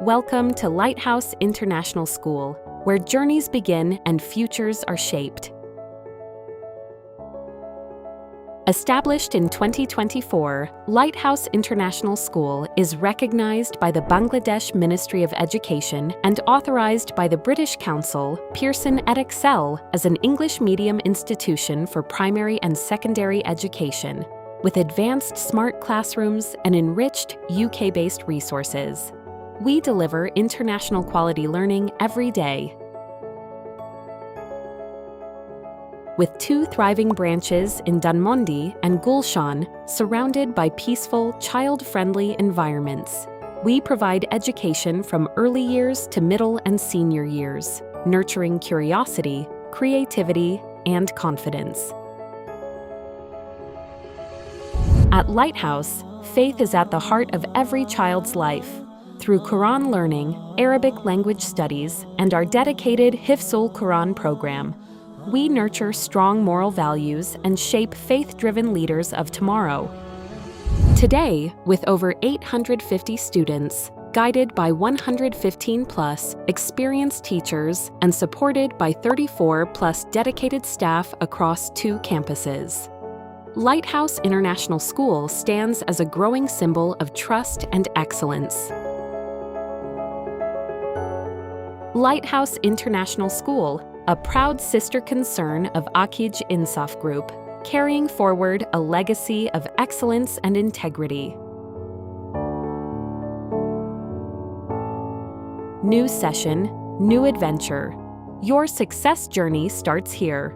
Welcome to Lighthouse International School, where journeys begin and futures are shaped. Established in 2024, Lighthouse International School is recognized by the Bangladesh Ministry of Education and authorized by the British Council, Pearson Edexcel, as an English medium institution for primary and secondary education, with advanced smart classrooms and enriched UK-based resources. We deliver international quality learning every day. With 2 thriving branches in Dhanmondi and Gulshan, surrounded by peaceful, child-friendly environments, we provide education from early years to middle and senior years, nurturing curiosity, creativity, and confidence. At Lighthouse, faith is at the heart of every child's life. Through Quran learning, Arabic language studies, and our dedicated Hifzul Quran program, we nurture strong moral values and shape faith-driven leaders of tomorrow. Today, with over 850 students, guided by 115+ experienced teachers and supported by 34+ dedicated staff across 2 campuses, Lighthouse International School stands as a growing symbol of trust and excellence. Lighthouse International School, a proud sister concern of Akij Insaf Group, carrying forward a legacy of excellence and integrity. New session, new adventure. Your success journey starts here.